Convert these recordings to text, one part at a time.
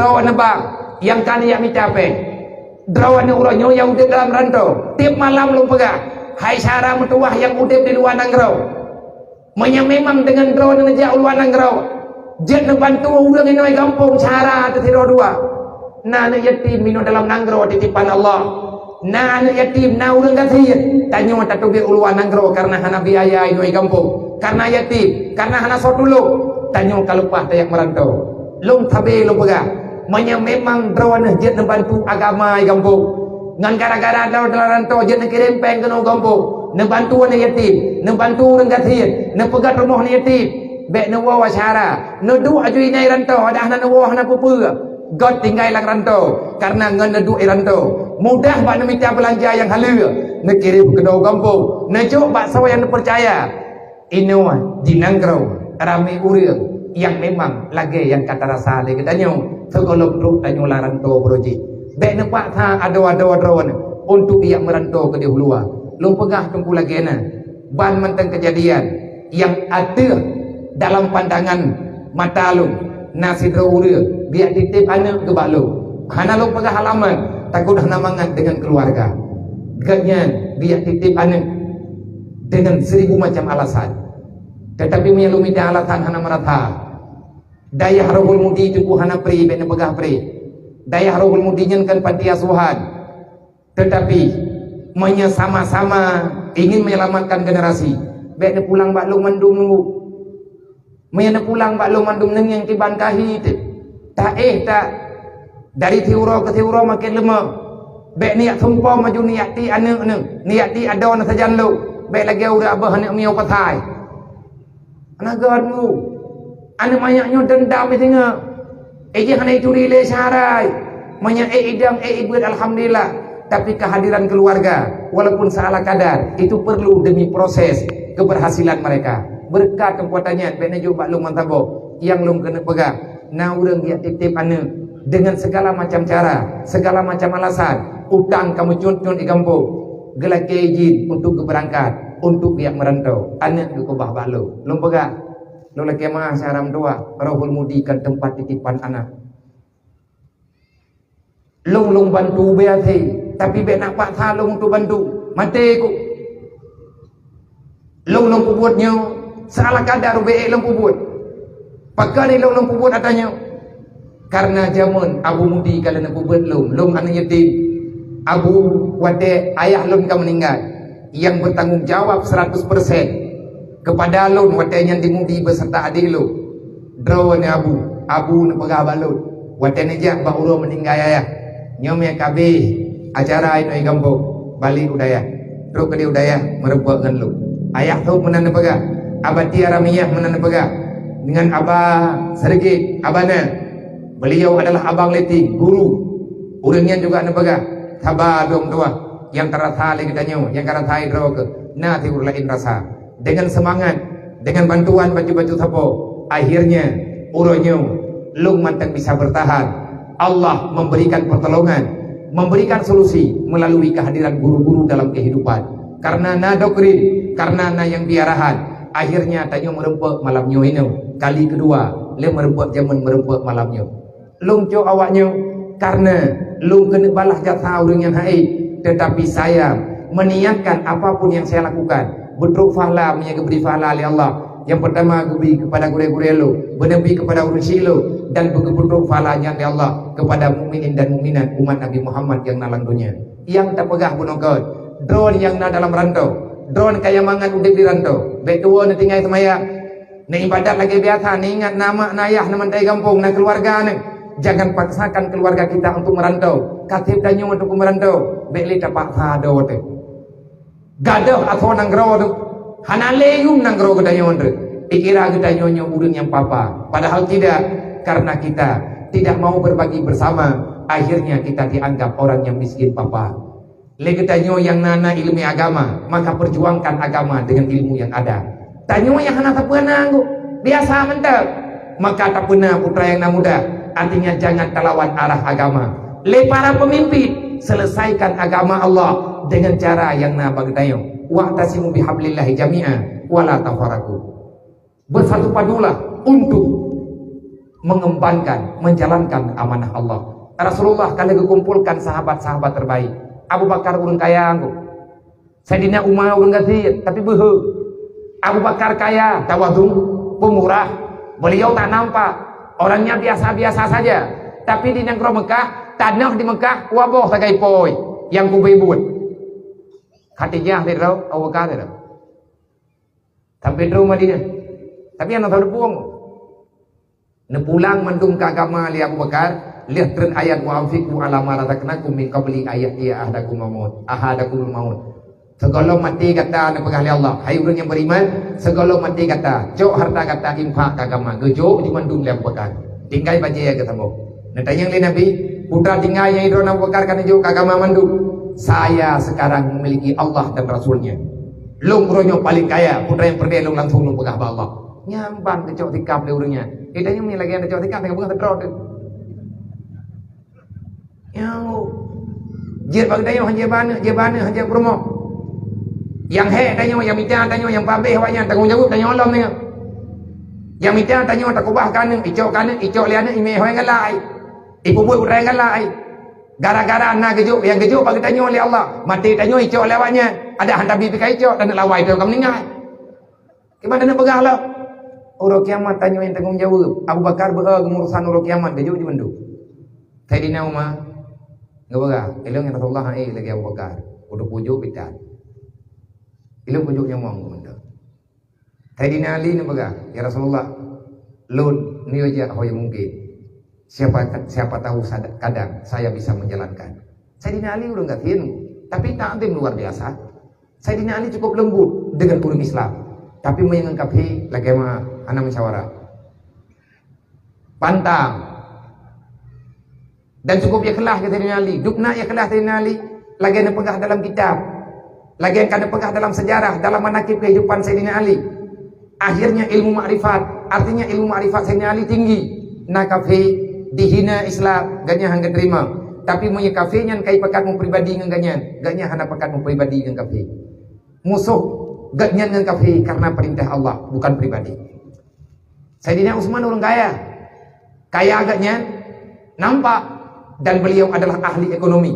draw nebang yang kan yang mencapai draw ni urang yang udip dalam rantau tiap malam lu pegang hai syara mutuah yang udip di luar nangrau memang dengan draw ni najak luar nangrau jet nak bantu urang ini kampung syara tu tidur dua na anak yatim minum dalam nangrau titipan Allah na anak yatim na urang kasih tanyo tak tubik uluan nangrau karena hana biaya ini kampung karena yatim karena hana sotuluk tanyo kalupah tayak merantau long tabe long pegang memang drawana jet nak bantu agama di kampung ngan gara-gara dalam rantau jet nak kirim peng ke kampung nak bantu anak yatim nak bantu orang kasih nak pegat rumah anak yatim bek nak wawa syara nak duk aju inai rantau ada nak wah nak pupa God tinggal lang rantau karena ngan nak duk rantau mudah bak nak minta belanja yang halal nak kirim ke kampung nak jok bak sawa yang nak percaya ino dinangkrau ramai urang yang memang lagi yang kata rasa lagi katanya segolok truk tanyo larantau broji bek nampak tha ada drawan untuk dia merantau ke di hulua lu pegah tunggu lagi na ban mentang kejadian yang ada dalam pandangan mata lu nasi draura dia titip anak ke bak lu hana lu pegah halaman takut hana mangat dengan keluarga ganyan dia titip anak dengan 1000 macam alasan tetapi menyalumi dia alasan hana merata daya rohul mudi tunggu hana pri bena pegah pri daya rohul mudi nyenkan panti asuhan tetapi sama-sama ingin menyelamatkan generasi bena pulang bak lu mandum nunggu mena pulang bak lu mandum neng yang tiban kahi tak dari tiuro ke tiuro makin lemah bek niat sumpah maju niat ti anak niat ti adon sajan lu bek lagi ura abah anak miau patai anagadmu anu banyaknya dendam di tengah eje hanai curi le syarai banyak idam ibad alhamdulillah tapi kehadiran keluarga walaupun salah kadar itu perlu demi proses keberhasilan mereka berkat kekuatannya bena juga lu mantabo yang lu kena pegang na urang dia titip anu dengan segala macam cara segala macam alasan utang kamu cun di kampung gelak izin untuk keberangkat untuk dia merantau anak ke kubah balu lu pegang lu lagi mah saram tua rohul mudi kan tempat titipan anak lu bantu beati tapi be nak pak tha lu untuk bantu mati ku lu pubutnya salah kadar be lu pubut pakai lu pubut atanya karena jamun abu mudi kalau nak pubut lu anak yatim abu wade ayah lu kan meninggal yang bertanggung jawab 100% kepada lu watenya dimudi beserta adik lu drone abu nak pegang balut watenya jak ba uro meninggal ayah nyome kabe acara ini kampung balik udaya terus ke udaya merebak dengan lu ayah tu menan pegang abah tiara miyah menan pegang dengan abah sergit abana beliau adalah abang leti guru orangnya juga nak pegang sabar dong tua yang terasa lagi tanya yang terasa hidro ke nanti urlain rasa dengan semangat dengan bantuan baju-baju sapo akhirnya uronyo lu mantang bisa bertahan Allah memberikan pertolongan memberikan solusi melalui kehadiran guru-guru dalam kehidupan karena na doktrin karena na yang biarahan akhirnya tanya merempek malamnya ini kali kedua le merempek zaman merempek malamnya lung co awaknya karena lung kena balas jasa orang yang haid tetapi saya meniatkan apapun yang saya lakukan bentuk fahla yang beri fahla oleh Allah yang pertama beri kepada gure-gure lu benabi kepada urusi lu dan bentuk fahlanya oleh Allah kepada mukminin dan mukminat umat Nabi Muhammad yang nalang dunia yang tak pegah gunakan drone yang na dalam rantau drone kaya mangan udah di rantau betua na tinggal semaya na ibadat lagi biasa na ingat nama na ayah na mantai kampung na keluarga na jangan paksakan keluarga kita untuk merantau katib danyo untuk merantau beli tapak sado te gadoh atau nanggro tu hanaleyum nanggro kedanyo tu ikira kedanyo urun yang papa padahal tidak karena kita tidak mau berbagi bersama akhirnya kita dianggap orang yang miskin papa le kedanyo yang nana ilmu agama maka perjuangkan agama dengan ilmu yang ada tanyo yang hana tak pernah biasa mentep maka tak pernah putra yang muda artinya jangan terlawan arah agama le para pemimpin selesaikan agama Allah dengan cara yang nabagdayo wa'tasimu bihablillahi jami'a wala tafarraqu bersatu padulah untuk mengembankan, menjalankan amanah Allah. Rasulullah kalau kumpulkan sahabat-sahabat terbaik. Abu Bakar urang kaya anggo. Sayyidina Umar urang gazi tapi beuheuh. Abu Bakar kaya, tawadhu, pemurah. Beliau tak nampak, orangnya biasa-biasa saja. Tapi di negeri Mekah, tanah di Mekah waboh sagai poi yang kubebut. Khadijah tidak, Abu Bakar tidak. Sampai di Madinah. Tapi anak tahu puang. Nepulang mendung ke agama li Abu Bakar, lihat tren ayat wa anfiqu ala ma razaqnakum min qabli ayat ya ahadakum maut. Segala mati kata nak pegah Allah. Hai orang yang beriman, segala mati kata, jok harta kata infak ke agama, gejok di mendung li Abu Bakar. Tinggal baca ya ketemu. Natanya yang Nabi, putra tinggal yang itu Abu Bakar kan jok ke agama mandung. Saya sekarang memiliki Allah dan Rasulnya. Long ronyo paling kaya, putra yang perdaya long langsung long pegah Allah. Nyamban ke cok tikap dia orangnya. Kita yang lagi ada cok tikap dengan pegah terus. Yang jir bagi tanya hanya promo. Yang tanya yang minta tanya yang pabeh awaknya tanggung jawab tanya Allah ni. Yang minta tanya tak kubah kanan, icok liana ime hoy ngalai. Ibu buat urai ngalai. Gara-gara anak gejuk, yang gejuk bagi tanya oleh Allah. Mati tanya icok lewatnya. Ada hantar bibi kai icok dan lawai tu kamu meninggal. Gimana nak pegah Allah? Urut kiamat tanya yang tanggung jawab. Abu Bakar berurusan urut kiamat gejuk di mendu. Sayyidina Umar enggak pegah. Elong yang Rasulullah lagi Abu Bakar. Udah pujuk bidan. Ilmu pujuknya mau benda. Sayyidina Ali ni pegah, ya Rasulullah. Lun ni aja yang mungkin. Siapa tahu kadang saya bisa menjalankan. Sayyidina Ali udah enggak tin, tapi takdim luar biasa. Sayyidina Ali cukup lembut dengan orang Islam, tapi menganggap lagi mah anak musyawarah. Pantang. Dan cukup ikhlas ke Sayyidina Ali. Dukna ikhlas Sayyidina Ali, lagi yang pegah dalam kitab. Lagi yang kena pegah dalam sejarah, dalam manakib kehidupan Sayyidina Ali. Akhirnya ilmu ma'rifat, artinya ilmu ma'rifat Sayyidina Ali tinggi. Nak kafe dihina Islam, ganya hangga terima. Tapi punya kafe nyan kai pekat mu pribadi ngan ganyan, ganya hana pekat mu pribadi ngan kafe. Musuh ganya ngan kafe karena perintah Allah, bukan pribadi. Sayyidina Utsman orang kaya. Kaya agaknya nampak dan beliau adalah ahli ekonomi.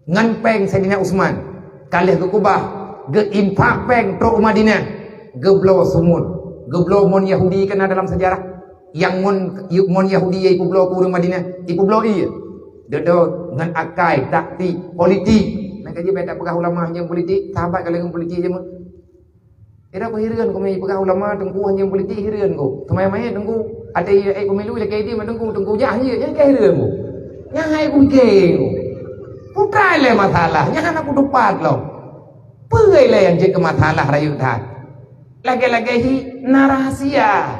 Ngan peng Sayyidina Utsman kalih ke Kubah, ke impak peng pro Madinah, geblo sumur, geblo mon Yahudi kena dalam sejarah, yang mon Yahudi iku blo ke Madinah, iku blo iya, dedo dengan akai taktik politik, nak kaji beta pegah ulama hanya politik, sahabat kalau dengan politik je mah, era ko hirian ko mai pegah ulama tengku hanya politik hirian ko, semai-mai tengku ada ko melu le kai dia tengku jah je, yang kai hirian ko, yang hai ku ke ko. Putra le masalah, jangan aku dupat loh. Pegai le yang jadi masalah rayu dah. Lagi-lagi hi narahsia.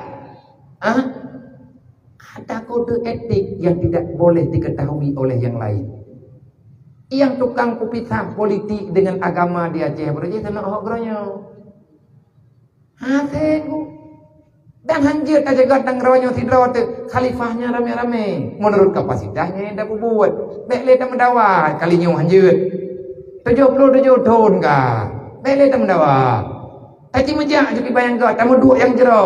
Ada kode etik yang tidak boleh diketahui oleh yang lain. Yang tukang kupisah politik dengan agama di Aceh berarti kena hogronyo. Hasengu. Dan hanjir aja gadang rawanya tidro tu khalifahnya rame-rame menurut kapasitasnya yang dah buat bekle tak mendawa kalinya hanjir 77 tahun ka bekle tak mendawa tapi menjak jadi bayang kau tamu dua yang jero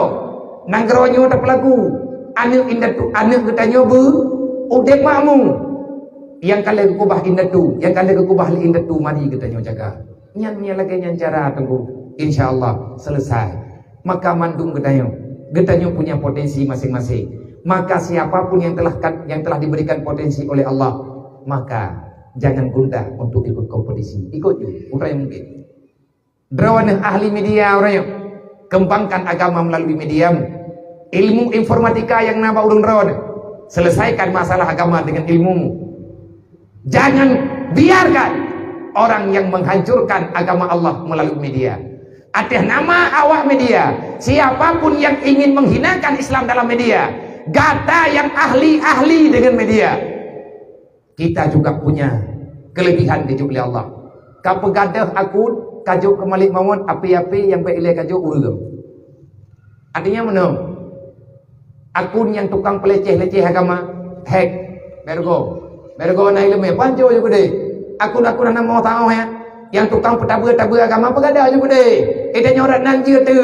nang rawanya tak pelaku anak indah tu anak katanya bu udek makmu yang kali kubah indah tu yang kali kubah indah tu mari katanya jaga nyan lagi nyan cara tunggu insyaallah selesai maka mandung katanya Getanya punya potensi masing-masing. Maka siapapun yang telah diberikan potensi oleh Allah, maka jangan gundah untuk ikut kompetisi. Ikut juga, orang yang mungkin. Drawanah ahli media orang yang kembangkan agama melalui mediamu. Ilmu informatika yang nama urung drawanah. Selesaikan masalah agama dengan ilmumu. Jangan biarkan orang yang menghancurkan agama Allah melalui media. Atas nama awak media, siapapun yang ingin menghinakan Islam dalam media, gata yang ahli-ahli dengan media. Kita juga punya kelebihan dijuk oleh Allah. Kau pegadah akun, kajuk kemalik mawon api-api yang berilai kajuk urut. Artinya mana? Akun yang tukang peleceh-leceh agama, hack, bergo naik lemah, panjo juga deh. Akun-akun anak mau tahu ya. Yang tukang petabu agama apa ada juga deh. Kita nyorat nan je tu.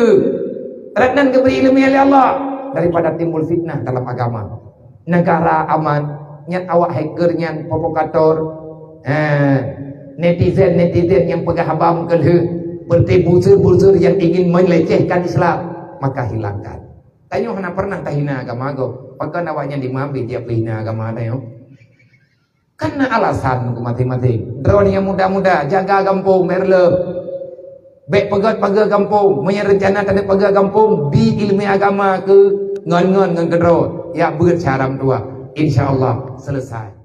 Ratnan keberi ilmu oleh Allah. daripada timbul fitnah dalam agama. Negara aman, nyat awak hackernya, provokator, netizen yang pegah habam kelih, berarti buzur yang ingin melecehkan Islam, maka hilangkan. Tanya mana pernah tahina agama go? Pakai awaknya dimampi dia pelihina agama ada yo. Karena alasan mati-mati. Drone yang muda-muda jaga kampung merle. Baik pegat kampung, menyerencana tanda pegat kampung di ilmu agama ke ngon-ngon ngan kedro. Ya beut caram tua. Insyaallah selesai.